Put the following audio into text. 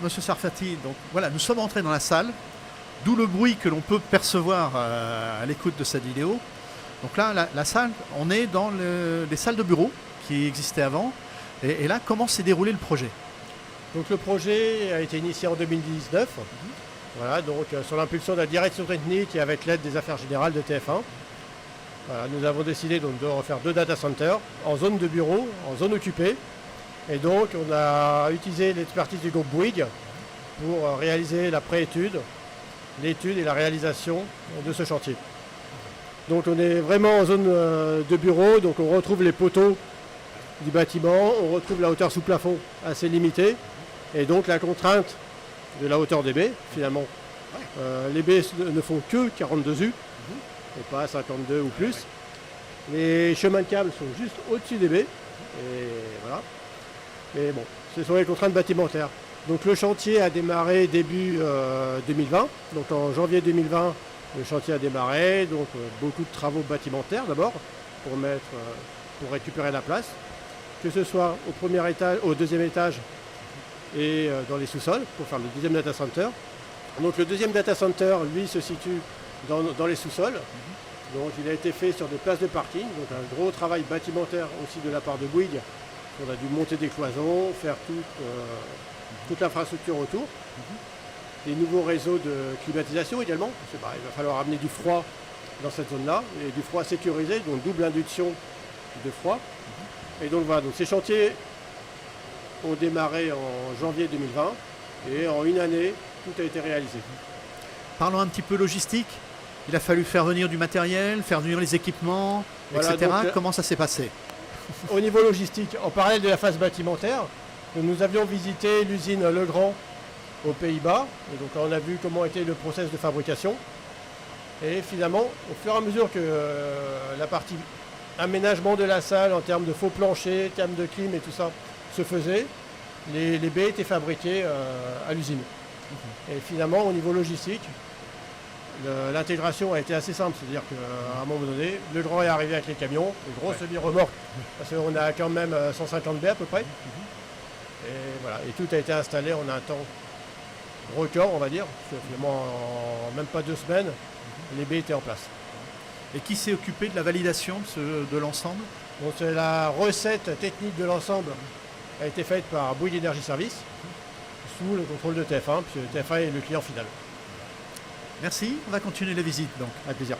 Monsieur Sarfati, donc voilà, nous sommes entrés dans la salle, d'où le bruit que l'on peut percevoir à l'écoute de cette vidéo. Donc là, la salle, on est dans les salles de bureau qui existaient avant. Et là, comment s'est déroulé le projet? Donc le projet a été initié en 2019, voilà, donc sur l'impulsion de la direction technique et avec l'aide des affaires générales de TF1. Voilà, nous avons décidé donc de refaire 2 data centers en zone de bureau, en zone occupée. Et donc on a utilisé l'expertise du groupe Bouygues pour réaliser la préétude, l'étude et la réalisation de ce chantier. Donc on est vraiment en zone de bureau, donc on retrouve les poteaux du bâtiment, on retrouve la hauteur sous plafond assez limitée et donc la contrainte de la hauteur des baies finalement. Les baies ne font que 42 U et pas 52 ou plus. Les chemins de câbles sont juste au-dessus des baies et voilà. Mais bon, ce sont les contraintes bâtimentaires. Donc le chantier a démarré début 2020, donc en janvier 2020 le chantier a démarré, donc beaucoup de travaux bâtimentaires d'abord pour récupérer la place, que ce soit au premier étage, au deuxième étage et dans les sous-sols pour faire le deuxième data center. Donc le deuxième data center, lui, se situe dans les sous-sols. Donc il a été fait sur des places de parking, donc un gros travail bâtimentaire aussi de la part de Bouygues. On a dû monter des cloisons, faire toute l'infrastructure autour. Des nouveaux réseaux de climatisation également, parce que, il va falloir amener du froid dans cette zone-là, et du froid sécurisé, donc double induction de froid. Et donc voilà, donc ces chantiers ont démarré en janvier 2020, et en une année, tout a été réalisé. Parlons un petit peu logistique. Il a fallu faire venir du matériel, faire venir les équipements, Voilà, etc. donc, Comment ça s'est passé? Au niveau logistique, en parallèle de la phase bâtimentaire, nous avions visité l'usine Legrand aux Pays-Bas. Et donc on a vu comment était le process de fabrication. Et finalement, au fur et à mesure que la partie aménagement de la salle en termes de faux planchers, termes de clim et tout ça se faisait, les baies étaient fabriquées à l'usine. Et finalement, au niveau logistique, l'intégration a été assez simple, c'est-à-dire qu'à un moment donné, Legrand est arrivé avec les camions, les grosses semi-remorques, parce qu'on a quand même 150 baies à peu près. Et voilà, et tout a été installé en un temps record, on va dire, parce que finalement, en même pas 2 semaines, les baies étaient en place. Et qui s'est occupé de la validation de l'ensemble? Donc la recette technique de l'ensemble a été faite par Bouygues Energy Service, sous le contrôle de TF1, puisque TF1 est le client final. Merci, on va continuer la visite donc. Avec plaisir.